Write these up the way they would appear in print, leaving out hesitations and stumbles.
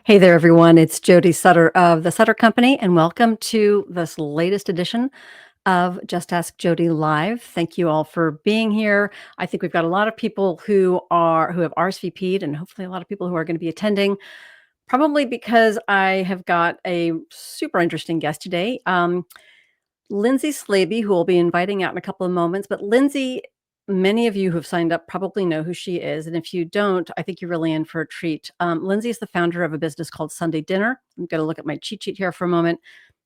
Hey there, everyone. It's Jody Sutter of the Sutter Company, and welcome to this latest edition of Just Ask Jody Live. Thank you all for being here. I think we've got a lot of people who have RSVP'd, and hopefully a lot of people who are going to be attending. Probably because I have got a super interesting guest today, Lindsey Slaby, who we'll be inviting out in a couple of moments. But Lindsey, many of you who have signed up probably know who she is. And if you don't, I think you're really in for a treat. Lindsey is the founder of a business called Sunday Dinner. I'm going to look at my cheat sheet here for a moment.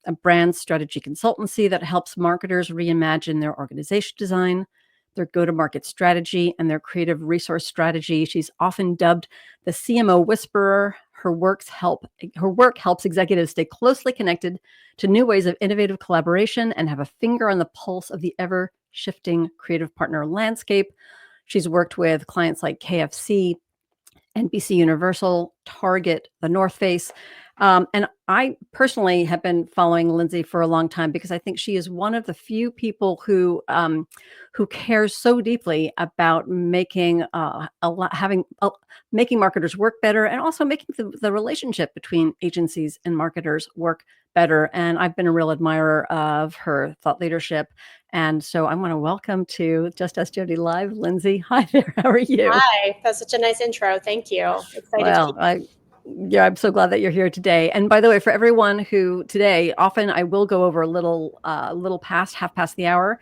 A brand strategy consultancy that helps marketers reimagine their organization design, their go-to-market strategy, and their creative resource strategy. She's often dubbed the CMO whisperer. Her work helps executives stay closely connected to new ways of innovative collaboration and have a finger on the pulse of the ever-shifting creative partner landscape. She's worked with clients like KFC, NBCUniversal, Target, The North Face. And I personally have been following Lindsey for a long time because I think she is one of the few people who cares so deeply about making making marketers work better, and also making the relationship between agencies and marketers work better. And I've been a real admirer of her thought leadership. And so I want to welcome to Just Ask Jody Live, Lindsey. Hi there. How are you? Hi, that's such a nice intro. Thank you. Excited to be Yeah, I'm so glad that you're here today. And by the way, for everyone who today, often I will go over a little past half past the hour.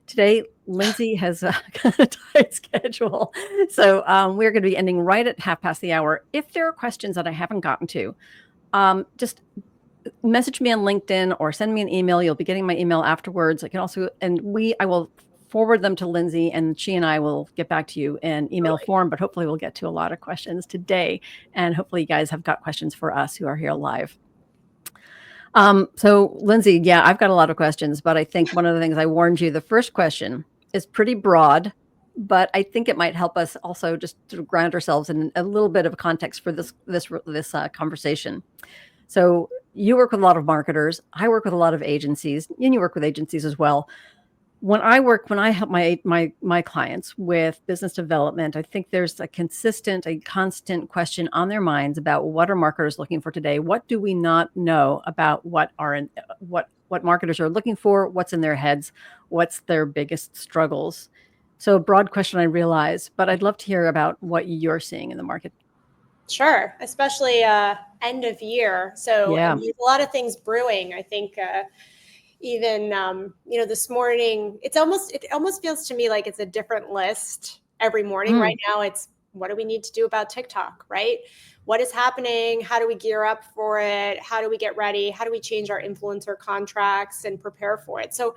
Today, Lindsey has a kind of tight schedule. So we're going to be ending right at half past the hour. If there are questions that I haven't gotten to, just message me on LinkedIn or send me an email. You'll be getting my email afterwards. I will forward them to Lindsey, and she and I will get back to you in email form, but hopefully we'll get to a lot of questions today. And hopefully you guys have got questions for us who are here live. So Lindsey, yeah, I've got a lot of questions, but I think one of the things I warned you, the first question is pretty broad, but I think it might help us also just to ground ourselves in a little bit of context for this conversation. So you work with a lot of marketers. I work with a lot of agencies, and you work with agencies as well. When I help my clients with business development, I think there's a constant question on their minds about what are marketers looking for today? What do we not know about what marketers are looking for? What's in their heads? What's their biggest struggles? So a broad question, I realize, but I'd love to hear about what you're seeing in the market. Sure, especially end of year. So Yeah. there's a lot of things brewing. I think even this morning, it almost feels to me like it's a different list every morning. Right now, it's what do we need to do about TikTok, right? What is happening? How do we gear up for it? How do we get ready? How do we change our influencer contracts and prepare for it? So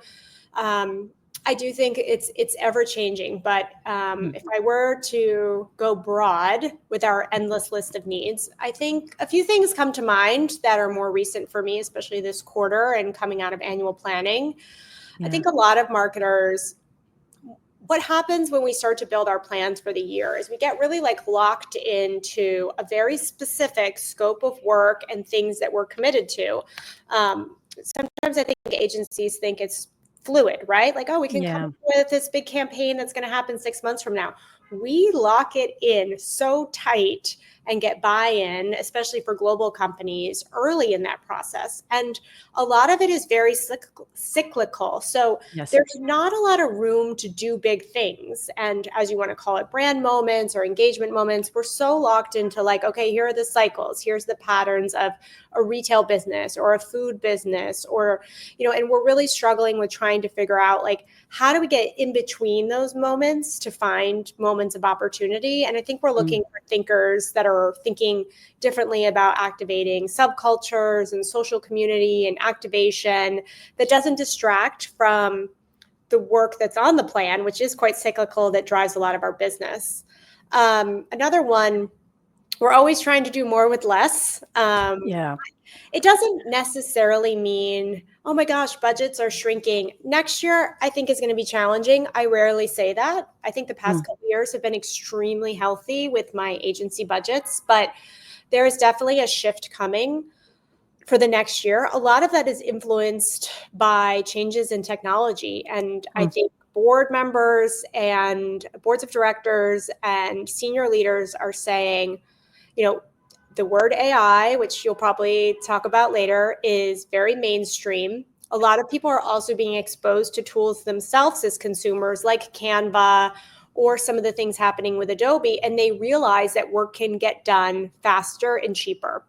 I do think it's ever changing, but if I were to go broad with our endless list of needs, I think a few things come to mind that are more recent for me, especially this quarter and coming out of annual planning. Yeah. I think a lot of marketers, what happens when we start to build our plans for the year is we get really locked into a very specific scope of work and things that we're committed to. Sometimes I think agencies think it's fluid, right? We can come up with this big campaign that's going to happen 6 months from now. We lock it in so tight and get buy-in, especially for global companies, early in that process. And a lot of it is very cyclical. So there's not a lot of room to do big things. And as you want to call it, brand moments or engagement moments, we're so locked into okay, here are the cycles. Here's the patterns of a retail business or a food business, or, and we're really struggling with trying to figure out how do we get in between those moments to find moments of opportunity. And I think we're looking for thinkers that are thinking differently about activating subcultures and social community and activation that doesn't distract from the work that's on the plan, which is quite cyclical, that drives a lot of our business. Another one, we're always trying to do more with less. It doesn't necessarily mean, oh my gosh, budgets are shrinking. Next year, I think is going to be challenging. I rarely say that. I think the past couple of years have been extremely healthy with my agency budgets, but there is definitely a shift coming for the next year. A lot of that is influenced by changes in technology. And I think board members and boards of directors and senior leaders are saying, the word AI, which you'll probably talk about later, is very mainstream. A lot of people are also being exposed to tools themselves as consumers, like Canva or some of the things happening with Adobe, and they realize that work can get done faster and cheaper.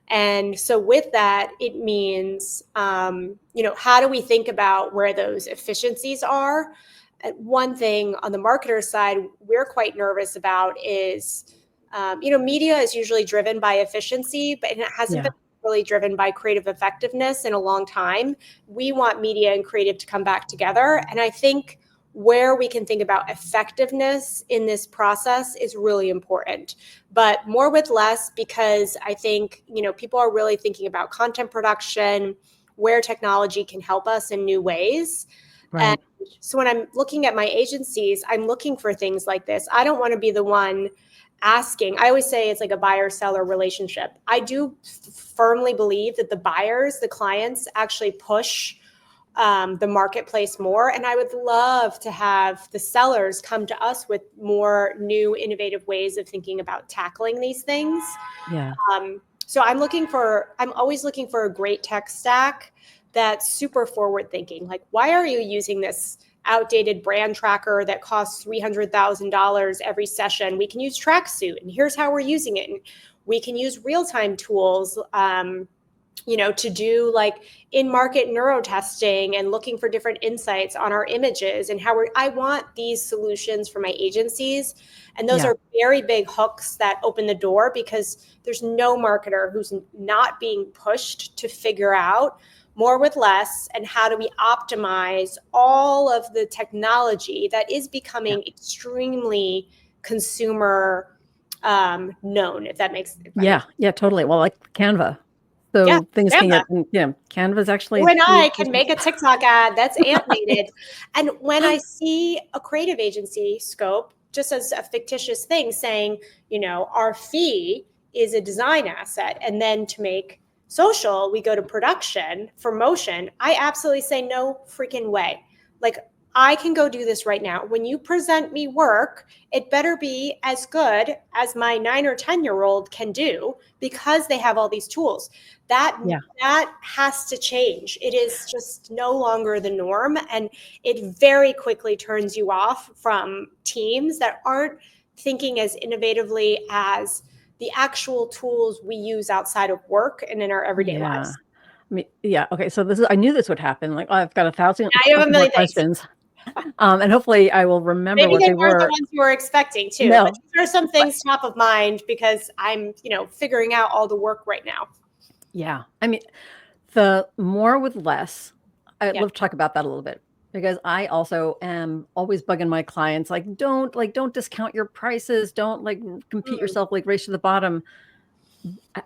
And so with that, it means, how do we think about where those efficiencies are? And one thing on the marketer side, we're quite nervous about is, media is usually driven by efficiency, but it hasn't been really driven by creative effectiveness in a long time. We want media and creative to come back together. And I think where we can think about effectiveness in this process is really important, but more with less, because I think, people are really thinking about content production, where technology can help us in new ways. Right. And so when I'm looking at my agencies, I'm looking for things like this. I don't want to be the one asking. I always say it's like a buyer-seller relationship. I do firmly believe that the buyers, the clients, actually push the marketplace more. And I would love to have the sellers come to us with more new, innovative ways of thinking about tackling these things. Yeah. So I'm always looking for a great tech stack that's super forward thinking. Like, why are you using this outdated brand tracker that costs $300,000 every session? We can use Tracksuit, and here's how we're using it. And we can use real-time tools, to do like in-market neurotesting and looking for different insights on our images and I want these solutions for my agencies. And those are very big hooks that open the door, because there's no marketer who's not being pushed to figure out more with less, and how do we optimize all of the technology that is becoming extremely consumer known, if that makes sense. Yeah, totally. Well, like Canva. So things can get, Canva's actually. You and I can make a TikTok ad that's animated. And when I see a creative agency scope, just as a fictitious thing, saying, our fee is a design asset, and then to make social, we go to production for motion, I absolutely say no freaking way. Like, I can go do this right now. When you present me work, it better be as good as my 9 or 10-year-old can do, because they have all these tools. That has to change. It is just no longer the norm. And it very quickly turns you off from teams that aren't thinking as innovatively as the actual tools we use outside of work and in our everyday lives. Okay. So I knew this would happen. Like, I've got 1,000 more questions. And hopefully I will remember Maybe what they were. The ones you were expecting too. No. But these are some things top of mind, because I'm, figuring out all the work right now. Yeah. The more with less, I'd love to talk about that a little bit, because I also am always bugging my clients, like, don't discount your prices. Don't compete yourself, race to the bottom.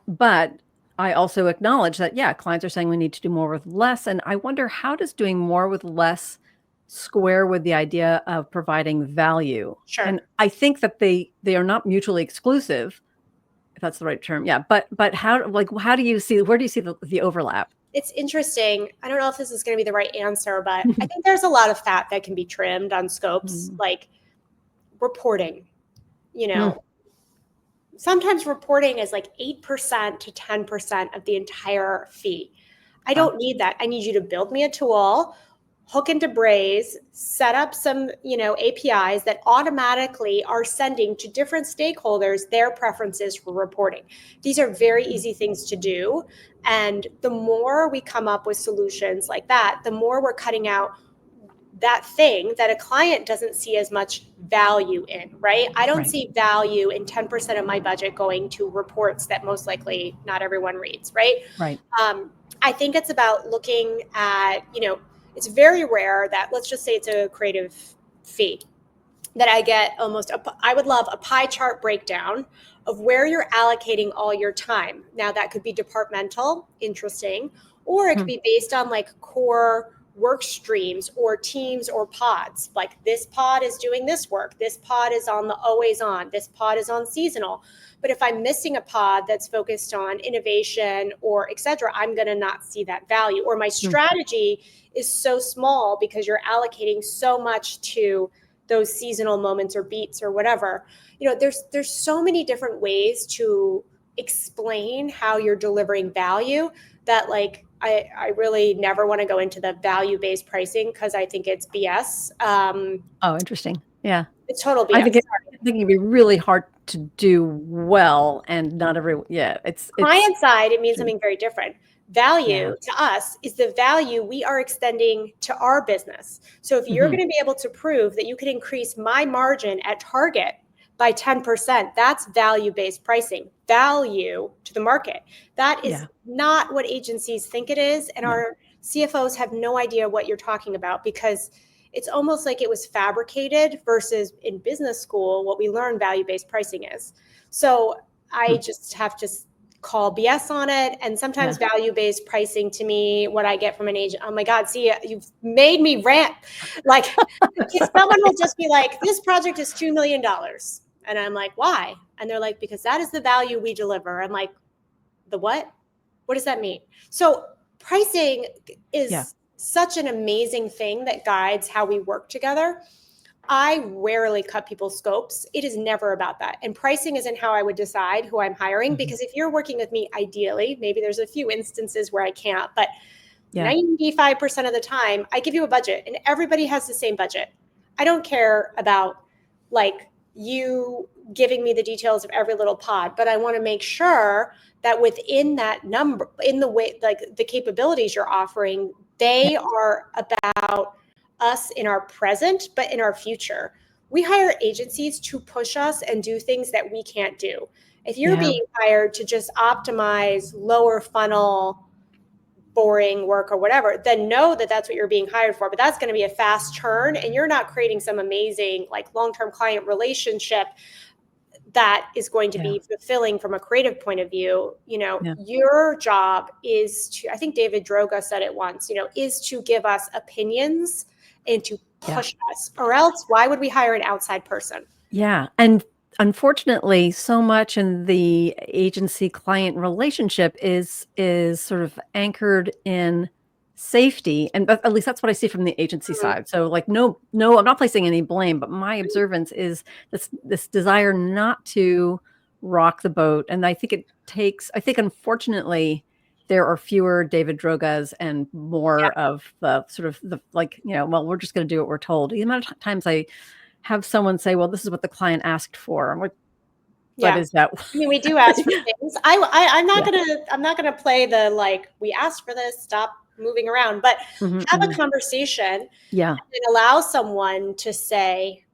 But I also acknowledge that, clients are saying we need to do more with less. And I wonder, how does doing more with less square with the idea of providing value? Sure. And I think that they are not mutually exclusive, if that's the right term. Yeah. But how do you see, where do you see the overlap? It's interesting. I don't know if this is going to be the right answer, but I think there's a lot of fat that can be trimmed on scopes, like reporting, sometimes reporting is like 8% to 10% of the entire fee. I don't need that. I need you to build me a tool, hook into Braze, set up some, APIs that automatically are sending to different stakeholders their preferences for reporting. These are very easy things to do. And the more we come up with solutions like that, the more we're cutting out that thing that a client doesn't see as much value in, right? I don't see value in 10% of my budget going to reports that most likely not everyone reads, right? Right. I think it's about looking at, it's very rare that, let's just say it's a creative fee, that I get I would love a pie chart breakdown of where you're allocating all your time. Now that could be departmental, interesting, or it could be based on core work streams or teams or pods. Like, this pod is doing this work. This pod is on the always on. This pod is on seasonal. But if I'm missing a pod that's focused on innovation or et cetera, I'm going to not see that value. Or my strategy is so small because you're allocating so much to those seasonal moments or beats or whatever. There's so many different ways to explain how you're delivering value, that like I really never want to go into the value-based pricing because I think it's BS. Oh, interesting. Yeah. It's total I BS. think I think it'd be really hard to do well, and not every yeah, it's Client side, it means true. something very different. Yeah. Value to us is the value we are extending to our business. So if you're Mhm. going to be able to prove that you can increase my margin at Target by 10%, that's value-based pricing, value to the market. That is Yeah. not what agencies think it is. And No. our CFOs have no idea what you're talking about, because it's almost like it was fabricated versus in business school, what we learn value-based pricing is. So I Hmm. just have to call BS on it. And sometimes Yeah. value-based pricing to me, what I get from an agent, oh my God, see, you've made me rant. Like someone will just be like, this project is $2 million. And I'm like, why? And they're like, because that is the value we deliver. I'm like, the what? What does that mean? So pricing Yeah. is such an amazing thing that guides how we work together. I rarely cut people's scopes. It is never about that. And pricing isn't how I would decide who I'm hiring, Mhm. because if you're working with me, ideally, maybe there's a few instances where I can't, but Yeah. 95% of the time, I give you a budget and everybody has the same budget. I don't care about like you giving me the details of every little pod, but I want to make sure that within that number, in the way, like the capabilities you're offering, Yeah. they are about us in our present, but in our future. We hire agencies to push us and do things that we can't do. If you're Yeah. being hired to just optimize lower funnel, boring work or whatever, then know that that's what you're being hired for. But that's going to be a fast turn, and you're not creating some amazing like long-term client relationship that is going to Yeah. be fulfilling from a creative point of view. Yeah. Your job is to, I think David Droga said it once, is to give us opinions and to Yeah. push us, or else why would we hire an outside person? Yeah, and unfortunately, so much in the agency-client relationship is sort of anchored in safety, and at least that's what I see from the agency Mhm. side. So, like, no, I'm not placing any blame, but my observance is this desire not to rock the boat, and I think unfortunately, there are fewer David Drogas and Yeah. more of the sort of the, like, "Well, we're just gonna do what we're told." The amount of times I have someone say, "Well, this is what the client asked for." I'm like, "But Yeah. is that" I mean, we do ask for things. I'm not Yeah. gonna play the like we asked for this. Stop moving around, but Mhm, have a mhm. conversation Yeah, and allow someone to say,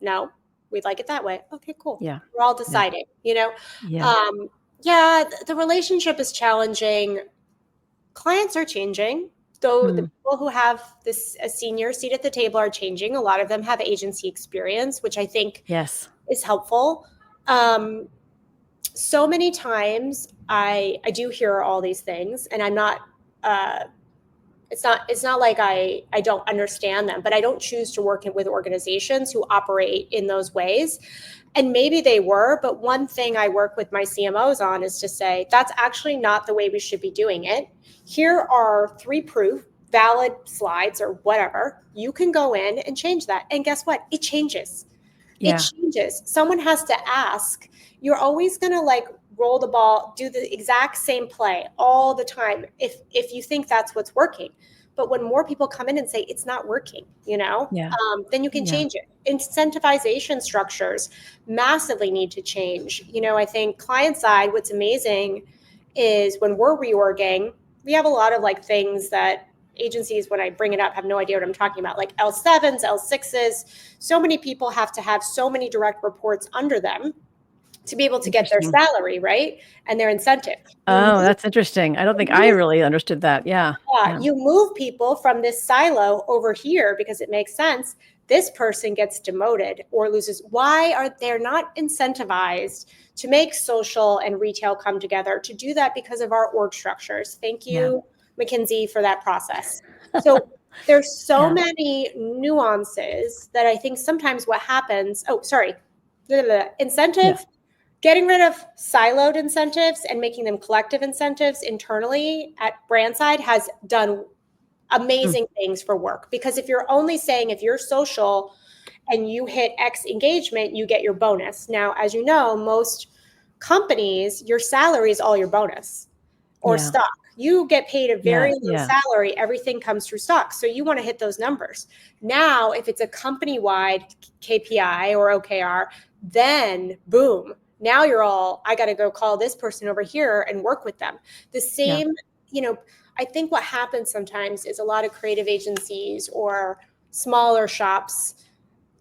"No, we'd like it that way." Okay, cool. yeah, We're all yeah, deciding. yeah, Um, yeah, the relationship is challenging. Clients are changing. Though the mhm, people who have this a senior seat at the table are changing. A lot of them have agency experience, which I think yes, is helpful. Um, so many times I do hear all these things, and I'm not uh it's not like I don't understand them, but I don't choose to work with organizations who operate in those ways. And maybe they were, but one thing I work with my CMOs on is to say that's actually not the way we should be doing it. Here are 3 proof valid slides or whatever. You can go in and change that. And guess what? It changes. It yeah, changes. Someone has to ask. You're always going to like roll the ball, do the exact same play all the time if you think that's what's working. But when more people come in and say it's not working, yeah, then you can yeah, change it. Incentivization structures massively need to change. I think client side, what's amazing is when we're reorging, we have a lot of like things that agencies, when I bring it up, have no idea what I'm talking about, like L7s, L6s. So many people have to have so many direct reports under them to be able to get their interesting. salary, right? And their incentive. Oh, that's interesting. I don't think I Move, really understood that. Yeah, yeah, you move people from this silo over here because it makes sense. This person gets demoted or loses. Why are they not incentivized to make social and retail come together? To do that because of our org structures. Thank yeah, you, McKinsey, for that process. So there's so yeah, many nuances that I think sometimes what happens. Oh, sorry, yeah, incentive. Getting rid of siloed incentives and making them collective incentives internally at brand side has done mm, amazing things for work. Because if you're only saying if you're social and you hit X engagement, you get your bonus. Now, as you know, most Companies, your salary is all your bonus or Yeah. stock. You get paid a very Yeah. low Yeah. salary. Everything comes through stock. So you want to hit those numbers. Now, if it's a company-wide KPI or OKR, then boom, now you're all, I got to go call this person over here and work with them. The same, I think what happens sometimes is a lot of creative agencies or smaller shops,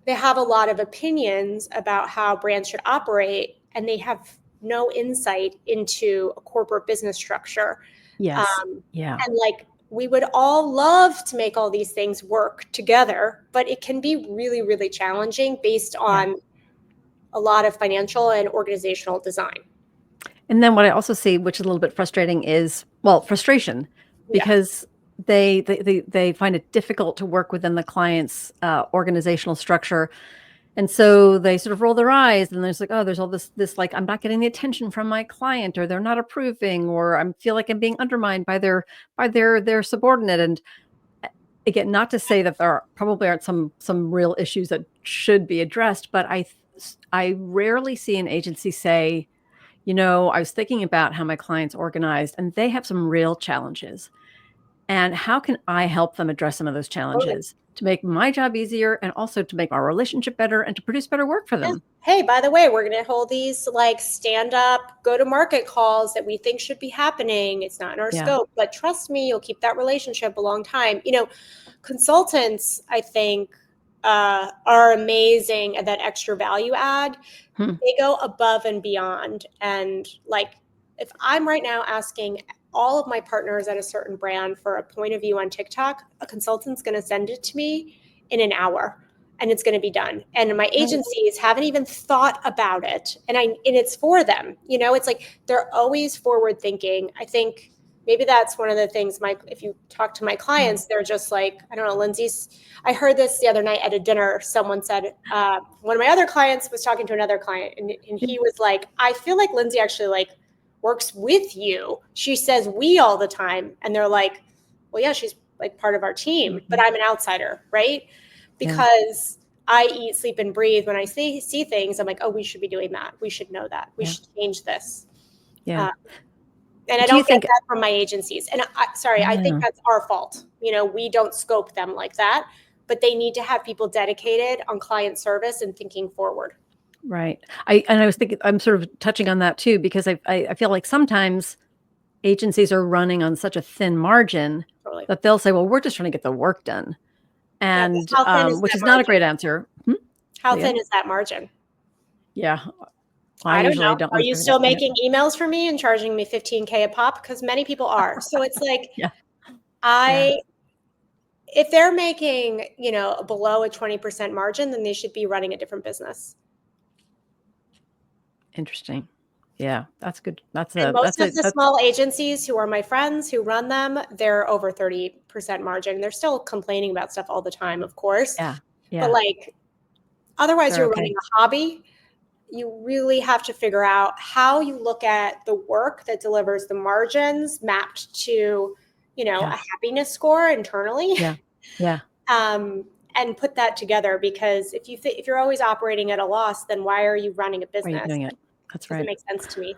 they have a lot of opinions about how brands should operate, and they have no insight into a corporate business structure. Yes. Yeah. And like, we would all love to make all these things work together, but it can be really, really challenging based on a lot of financial and organizational design. And then what I also see, which is a little bit frustrating, is, well, frustration, Yeah. because they find it difficult to work within the client's organizational structure. And so they sort of roll their eyes, and there's like, oh, there's all this like, I'm not getting the attention from my client, or they're not approving, or I feel like I'm being undermined by their subordinate. And again, not to say that there probably aren't some real issues that should be addressed, but I rarely see an agency say, I was thinking about how my client's organized, and they have some real challenges. And how can I help them address some of those Totally. challenges to make my job easier, and also to make our relationship better and to produce better work for Yeah. them? Hey, by the way, we're going to hold these like stand up, go to market calls that we think should be happening. It's not in our Yeah. scope, but trust me, you'll keep that relationship a long time. Consultants, I think, are amazing at that extra value add. Hmm. They go above and beyond. And like, if I'm right now asking all of my partners at a certain brand for a point of view on TikTok, a consultant's going to send it to me in an hour, and it's going to be done. And my agencies haven't even thought about it. And it's for them. It's like they're always forward thinking. I think maybe that's one of the things, if you talk to my clients, they're just like, I don't know, I heard this the other night at a dinner. Someone said, one of my other clients was talking to another client, and he was like, I feel like Lindsey actually like works with you. She says we all the time. And they're like, well, yeah, she's like part of our team, but I'm an outsider, right? Because I eat, sleep, and breathe. When I see things, I'm like, oh, we should be doing that. We should know that. We should change this. Yeah. And I Do you don't get think? that from my agencies. And I think that's our fault. We don't scope them like that, but they need to have people dedicated on client service and thinking forward. Right. I was thinking, I'm sort of touching on that too, because I feel like sometimes agencies are running on such a thin margin Totally. that they'll say, well, we're just trying to get the work done. Yeah, And how thin is which that is not a margin? great answer. How Say thin again? is that margin? Yeah. I don't Usually know. don't Are want you to talk about still that. making emails for me and charging me $15K a pop? Because many people are. So it's like, Yeah. if they're making, below a 20% margin, then they should be running a different business. Interesting. Yeah, that's good. And most of the small agencies who are my friends who run them, they're over 30% margin. They're still complaining about stuff all the time, of course. Yeah. But like, otherwise They're you're okay. running a hobby. You really have to figure out how you look at the work that delivers the margins mapped to, a happiness score internally. Yeah. Yeah. And put that together, because if you're always operating at a loss, then why are you running a Why are you business? doing it? That's Doesn't right. make sense to me.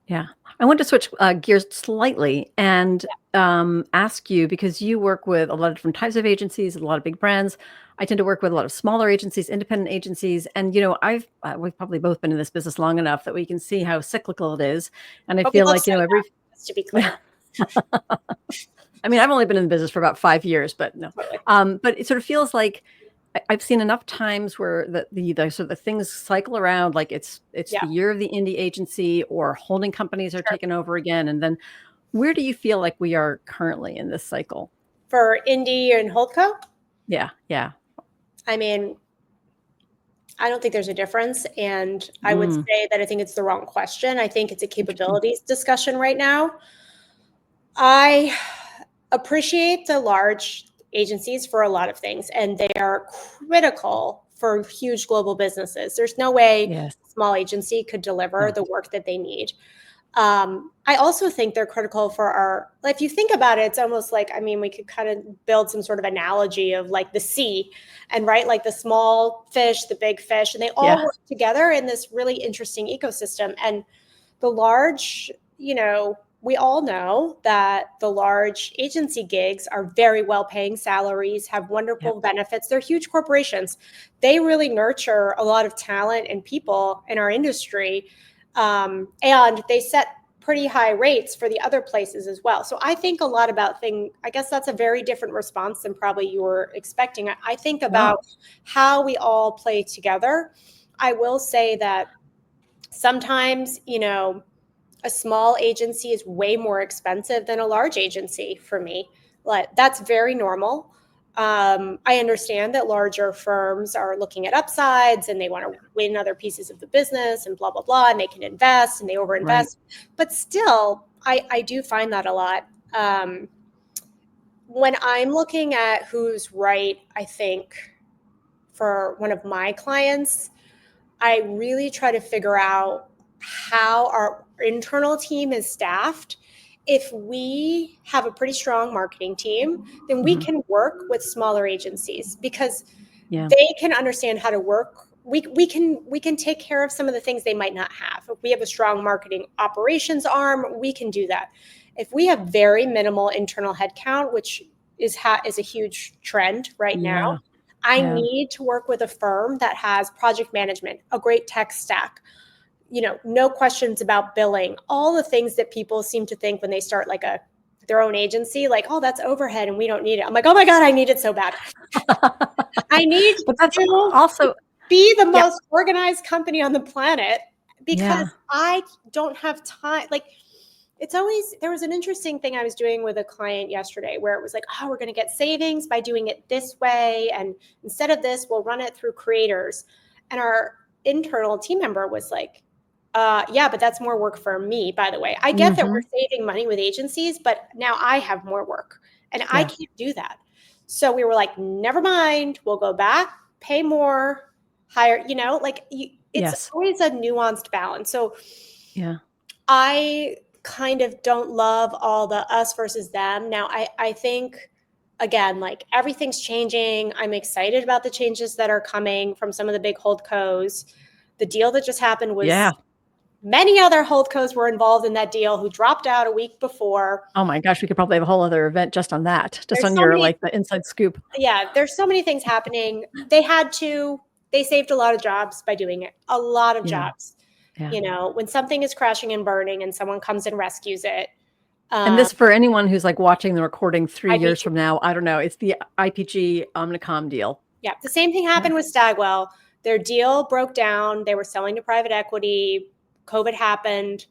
Yeah. I want to switch gears slightly and ask you, because you work with a lot of different types of agencies, a lot of big brands. I tend to work with a lot of smaller agencies, independent agencies. And, we've probably both been in this business long enough that we can see how cyclical it is. And I But we feel love like, saying every, that, just to be clear. I mean, I've only been in the business for about 5 years, but no. Totally. But it sort of feels like I've seen enough times where the sort of the things cycle around, like it's the year of the indie agency, or holding companies are taken over again. And then where do you feel like we are currently in this cycle? For indie and holdco? Yeah. Yeah. I mean, I don't think there's a difference. And I would say that I think it's the wrong question. I think it's a capabilities discussion right now. I appreciate the large agencies for a lot of things, and they are critical for huge global businesses. There's no way a small agency could deliver the work that they need. I also think they're critical for if you think about it, it's almost like, we could kind of build some sort of analogy of like the sea, and right, like the small fish, the big fish, and they all work together in this really interesting ecosystem. And The large, we all know that the large agency gigs are very well paying salaries, have wonderful benefits. They're huge corporations. They really nurture a lot of talent and people in our industry. And they set pretty high rates for the other places as well. So I think a lot about I guess that's a very different response than probably you were expecting. I think about how we all play together. I will say that sometimes, a small agency is way more expensive than a large agency for me. That's very normal. I understand that larger firms are looking at upsides and they want to win other pieces of the business and blah, blah, blah, and they can invest and they overinvest. Right. But still, I do find that a lot. When I'm looking at who's right, I think for one of my clients, I really try to figure out how our internal team is staffed. If we have a pretty strong marketing team, then we can work with smaller agencies because they can understand how to work. We can take care of some of the things they might not have. If we have a strong marketing operations arm, we can do that. If we have very minimal internal headcount, which is a huge trend right now, I need to work with a firm that has project management, a great tech stack, no questions about billing, all the things that people seem to think when they start like their own agency, like, oh, that's overhead and we don't need it. I'm like, oh my God, I need it so bad. I need to also be the most organized company on the planet because I don't have time. Like, there was an interesting thing I was doing with a client yesterday where it was like, oh, we're going to get savings by doing it this way. And instead of this, we'll run it through creators. And our internal team member was like, yeah, but that's more work for me, by the way. I get that we're saving money with agencies, but now I have more work and I can't do that. So we were like, never mind, we'll go back, pay more, hire, it's always a nuanced balance. So I kind of don't love all the us versus them. Now, I think, again, like everything's changing. I'm excited about the changes that are coming from some of the big holdcos. The deal that just happened was many other holdcos were involved in that deal who dropped out a week before. Oh my gosh, we could probably have a whole other event just on that, just on your the inside scoop. Yeah, there's so many things happening. They saved a lot of jobs by doing it, a lot of jobs. When something is crashing and burning and someone comes and rescues it. And this, for anyone who's like watching the recording 3 years from now, I don't know, it's the IPG Omnicom deal. Yeah, the same thing happened with Stagwell. Their deal broke down. They were selling to private equity. COVID happened.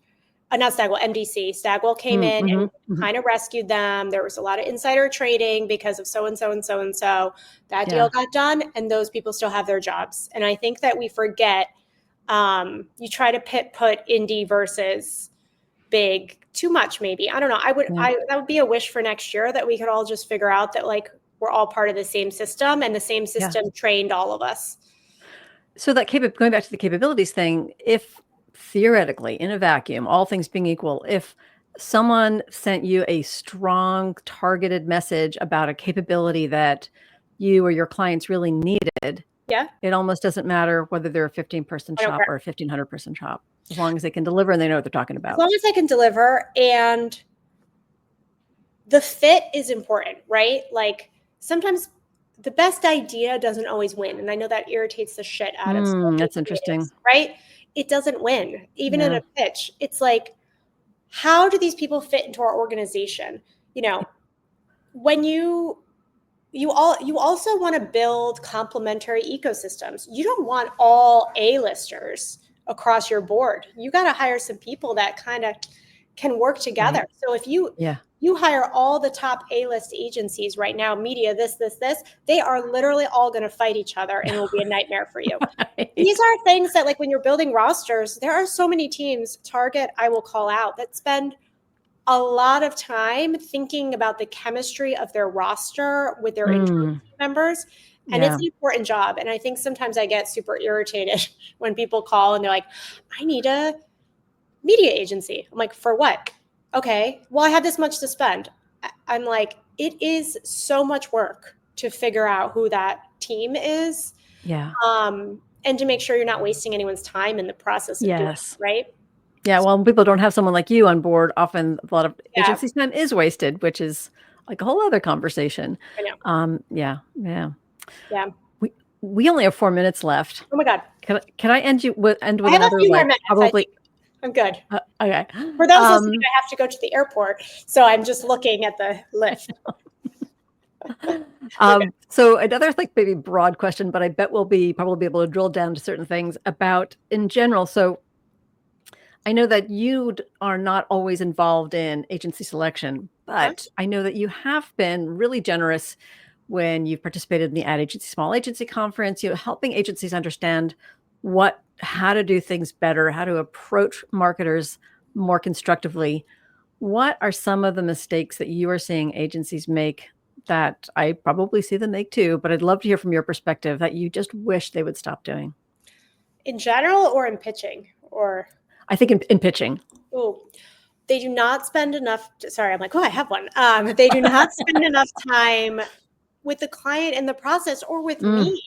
Not Stagwell, NBC. Stagwell came in and kind of rescued them. There was a lot of insider trading because of so-and-so and so-and-so. That deal got done, and those people still have their jobs. And I think that we forget, you try to put indie versus big too much, maybe. I don't know. That would be a wish for next year, that we could all just figure out that like we're all part of the same system and the same system trained all of us. So that going back to the capabilities thing, if theoretically in a vacuum, all things being equal, if someone sent you a strong targeted message about a capability that you or your clients really needed, it almost doesn't matter whether they're a 15-person shop or a 1,500-person shop, as long as they can deliver and they know what they're talking about. As long as they can deliver, and the fit is important, right? Like sometimes the best idea doesn't always win. And I know that irritates the shit out of that's interesting. Right? It doesn't win, even in a pitch. It's like, how do these people fit into our organization? When you also want to build complementary ecosystems. You don't want all A-listers across your board. You got to hire some people that kind of can work together. Right. So if you hire all the top A-list agencies right now, media, this, they are literally all going to fight each other and it will be a nightmare for you. Right. These are things that, like, when you're building rosters, there are so many teams, Target, I will call out, that spend a lot of time thinking about the chemistry of their roster with their internal team members. And it's an important job. And I think sometimes I get super irritated when people call and they're like, I need a media agency. I'm like, for what? Okay, well, I have this much to spend. I'm like, it is so much work to figure out who that team is. Yeah. And to make sure you're not wasting anyone's time in the process of doing it, right? Yeah, well, when people don't have someone like you on board, often a lot of Yeah, agency time is wasted, which is like a whole other conversation. I know. Yeah, yeah. Yeah. We we only have 4 minutes left. Oh my God. Can I end I with have a another, few more like, minutes. I probably think I'm good. okay. For those listening, Um, I have to go to the airport, so I'm just looking at the list. We're good. so another, like, maybe broad question, but I bet we'll be probably able to drill down to certain things about in general. So I know that are not always involved in agency selection, Uh-huh. but I know that you have been really generous when you've participated in the ad agency small agency conference, helping agencies understand how to do things better, how to approach marketers more constructively. What are some of the mistakes that you are seeing agencies make that I probably see them make too, but I'd love to hear from your perspective that you just wish they would stop doing? In general or in pitching? Or, I think in pitching. oh, they do not spend enough. Sorry, I'm like, oh, I have one. They do not spend enough time with the client in the process or with Mm, me.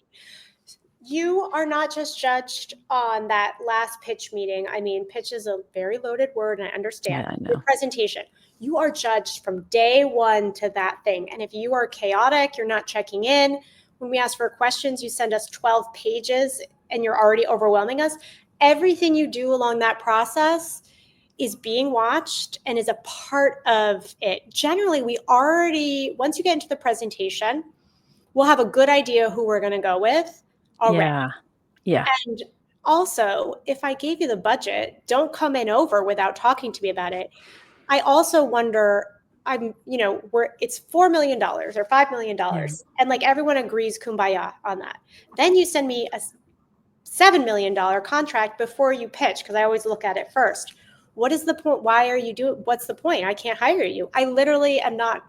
You are not just judged on that last pitch meeting. I mean, pitch is a very loaded word, and I understand. yeah, I Your know. presentation, you are judged from day one to that thing. And if you are chaotic, you're not checking in. When we ask for questions, you send us 12 pages and you're already overwhelming us. Everything you do along that process is being watched and is a part of it. Generally, once you get into the presentation, we'll have a good idea who we're going to go with already. Yeah. Yeah. And also, if I gave you the budget, don't come in over without talking to me about it. I also wonder, it's $4 million or Yeah. $5 million, and like everyone agrees kumbaya on that. Then you send me a $7 million contract before you pitch, because I always look at it first. What is the point? Why are you doing? What's the point? I can't hire you. I literally am not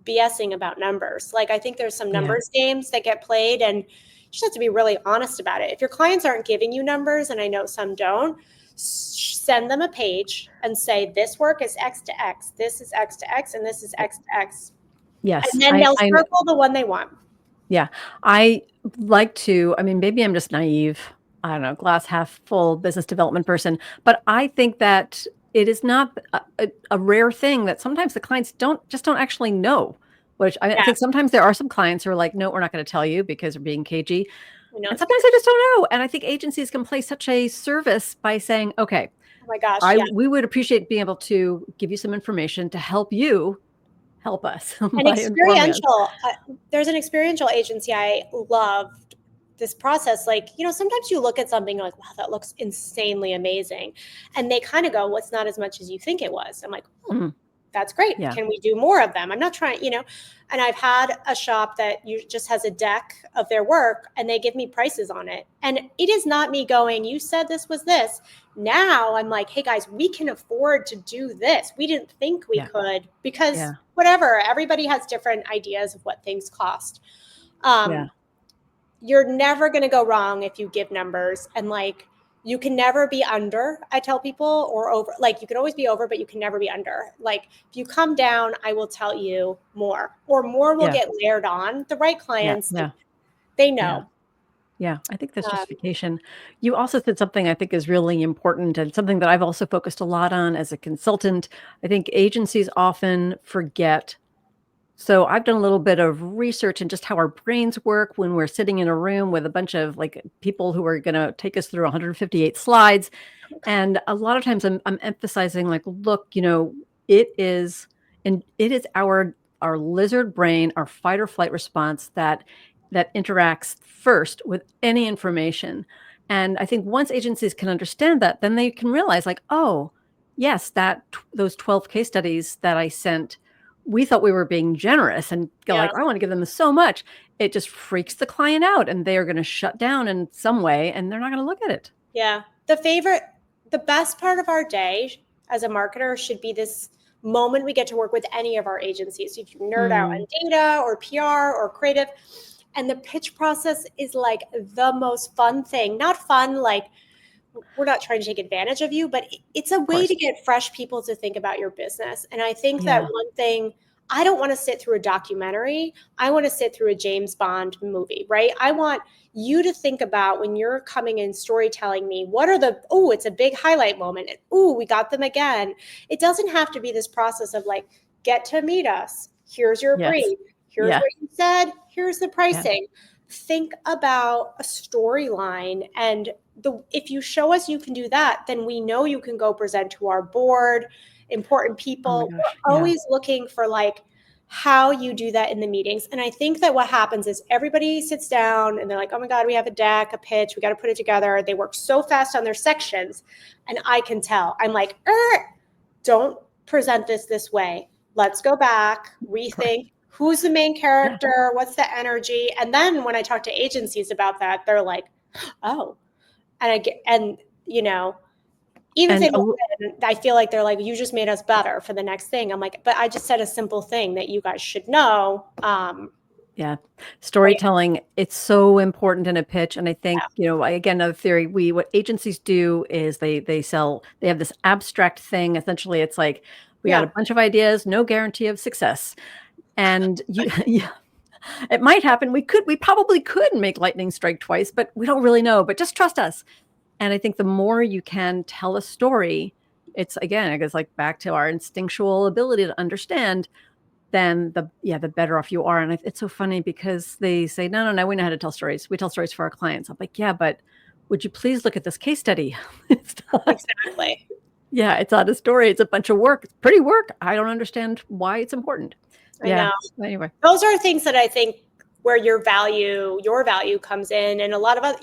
BSing about numbers. Like, I think there's some Yeah. numbers games that get played, and you just have to be really honest about it. If your clients aren't giving you numbers, and I know some don't, send them a page and say, this work is X to X, this is X to X, and this is X to X. Yes. And then they'll circle the one they want. Yeah. I like to, I mean, maybe I'm just naive. I don't know, glass half full business development person, but I think that it is not a rare thing that sometimes the clients don't actually know, which I Yeah, think sometimes there are some clients who are like, no, we're not going to tell you because we're being cagey. I know And it's sometimes they just don't know. And I think agencies can play such a service by saying, okay, oh my gosh, yeah. we would appreciate being able to give you some information to help you help us An by informing us. experiential, there's an experiential agency I loved this process. Like, sometimes you look at something like, wow, that looks insanely amazing. And they kind of go, well, it's not as much as you think it was. I'm like, oh, Mhm. that's great. Yeah. Can we do more of them? I'm not trying, and I've had a shop that just has a deck of their work and they give me prices on it. And it is not me going, you said this was this. Now I'm like, hey guys, we can afford to do this. We didn't think we Yeah. could, because Yeah. whatever, everybody has different ideas of what things cost. Yeah. You're never going to go wrong if you give numbers, and like, you can never be under, I tell people, or over. Like, you can always be over, but you can never be under. Like, if you come down, I will tell you more, or more will Yeah. get layered on. The right Yeah. clients, like, Yeah. they Yeah. know. Yeah, I think that's um, justification. You also said something I think is really important and something that I've also focused a lot on as a consultant. I think agencies often forget. So I've done a little bit of research in just how our brains work when we're sitting in a room with a bunch of like people who are going to take us through 158 slides. And a lot of times I'm emphasizing like, look, it is it is our lizard brain, our fight or flight response that interacts first with any information. And I think once agencies can understand that, then they can realize like, oh, yes, those 12 case studies that I sent, we thought we were being generous and go yeah, like, I want to give them so much. It just freaks the client out and they are going to shut down in some way and they're not going to look at it. yeah. The best part of our day as a marketer should be this moment we get to work with any of our agencies. If you nerd out Mm, on data or PR or creative, and the pitch process is like the most fun thing. Not fun like, we're not trying to take advantage of you, but it's a of way to course. get fresh people to think about your business. And I think that Yeah. one thing I don't want to sit through a documentary. I want to sit through a James Bond movie, right? I want you to think about when you're coming in storytelling me, what are the, oh, it's a big highlight moment. And, oh, we got them again. It doesn't have to be this process of like, get to meet us. Here's your Yes. brief. Here's Yeah. what you said. Here's the Yeah. pricing. Think about a storyline. And if you show us you can do that, then we know you can go present to our board, important Oh my people. gosh. We're Yeah. always looking for like how you do that in the meetings. And I think that what happens is everybody sits down and they're like, oh my God, we have a deck, a pitch, we got to put it together. They work so fast on their sections. And I can tell. I'm like, don't present this way. Let's go back, Right. rethink. Who's the main Yeah. character? What's the energy? And then when I talk to agencies about that, they're like, oh, and I get, and you know, even if And they don't win, I feel like they're like, you just made us better for the next thing. I'm like, but I just said a simple thing that you guys should know. yeah, Right. storytelling, it's so important in a pitch, and I think, Yeah. again, another theory, what agencies do is they have this abstract thing, essentially, it's like, we got Yeah. a bunch of ideas, no guarantee of success, and you yeah, it might happen, we probably could make lightning strike twice, but we don't really know, but just trust us, and I think the more you can tell a story, it's again, it goes, like, back to our instinctual ability to understand, then the better off you are, and it's so funny because they say, "No, no, no, we know how to tell stories. We tell stories for our clients." I'm like, "Yeah, but would you please look at this case study?" It's not Exactly. yeah, it's not a story, it's a bunch of work. It's pretty work. I don't understand why it's important. I Yeah, know. anyway. Those are things that I think where your value comes in. And a lot of other,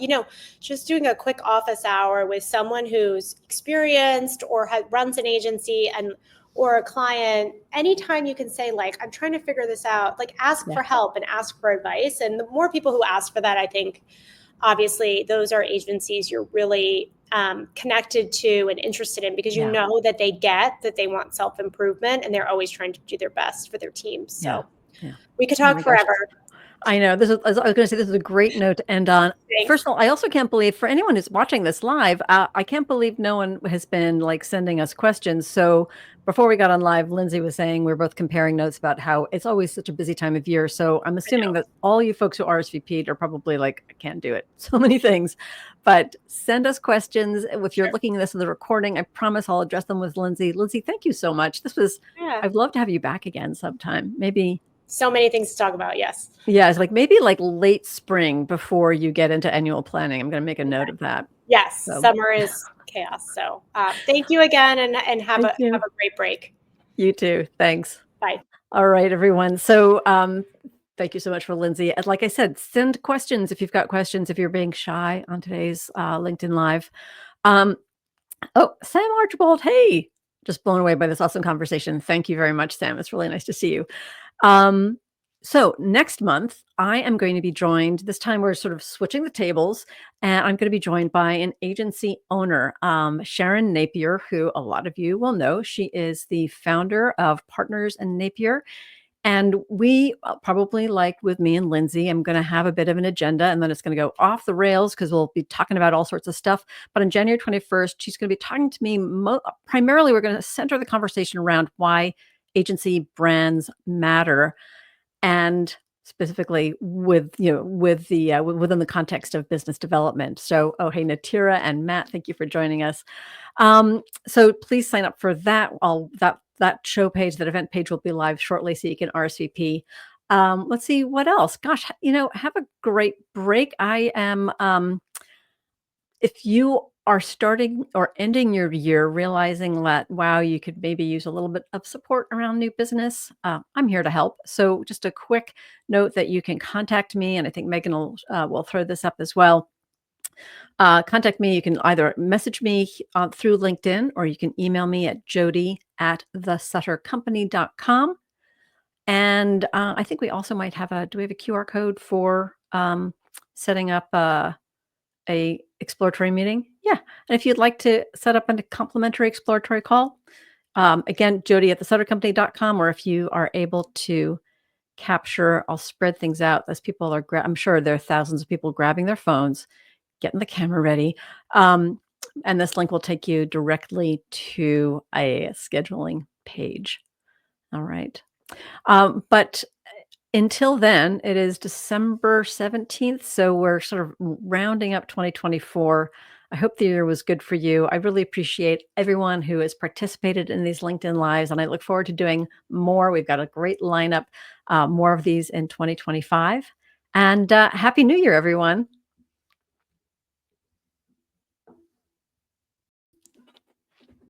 just doing a quick office hour with someone who's experienced or runs an agency and or a client, anytime you can say like, I'm trying to figure this out, like ask Yeah, for help and ask for advice. And the more people who ask for that, I think obviously those are agencies you're really connected to and interested in because you yeah, know that they get that they want self-improvement and they're always trying to do their best for their teams. yeah, So yeah. we could Oh talk my gosh. forever. I know, this is I was gonna say this is a great note to end on. First Thanks. of all, I also can't believe for anyone who's watching this live, I can't believe no one has been, like, sending us questions. So, before we got on live, Lindsay was saying we are both comparing notes about how it's always such a busy time of year, so I'm I know. assuming that all you folks who RSVP'd are probably like, "I can't do it." So many things. But send us questions. If you're Sure. looking at this in the recording, I promise I'll address them with Lindsay. Lindsay, thank you so much. Yeah. I'd love to have you back again sometime. Maybe So many things to talk about. Yes. yeah, it's like maybe like late spring before you get into annual planning. I'm gonna make a note of that. Yes. So, Summer is chaos. So thank you again and have thank have you. a great break. You too. Thanks. Bye. All right, everyone. So, thank you so much for Lindsay. And like I said, send questions if you've got questions, if you're being shy on today's LinkedIn Live. Um, oh, Sam Archibald. Hey, just blown away by this awesome conversation. Thank you very much, Sam. It's really nice to see you. Um, so next month, I am going to be joined. This time, we're sort of switching the tables, and I'm going to be joined by an agency owner, Sharon Napier, who a lot of you will know. She is the founder of Partners and Napier. And we probably, like with me and Lindsay, I'm going to have a bit of an agenda and then it's going to go off the rails because we'll be talking about all sorts of stuff. But on January 21st, she's going to be talking to me. Primarily, we're going to center the conversation around why agency brands matter, and specifically within the context of business development. So, oh, hey, Natira and Matt, thank you for joining us. So please sign up for that. That show page, that event page will be live shortly, so you can RSVP. Let's see what else. Gosh, have a great break. I am. If you are starting or ending your year realizing that, wow, you could maybe use a little bit of support around new business, I'm here to help. So just a quick note that you can contact me, and I think Megan will throw this up as well. Contact me. You can either message me through LinkedIn, or you can email me at jody@thesuttercompany.com. And I think we also might have do we have a QR code for setting up a exploratory meeting? Yeah. And if you'd like to set up a complimentary exploratory call, again, jody@thesuttercompany.com, or if you are able to capture, I'll spread things out as people are, I'm sure there are thousands of people grabbing their phones, getting the camera ready. And this link will take you directly to a scheduling page. All right. But until then, it is December 17th, so we're sort of rounding up 2024. I hope the year was good for you. I really appreciate everyone who has participated in these LinkedIn Lives, and I look forward to doing more. We've got a great lineup, more of these in 2025. And Happy New Year, everyone.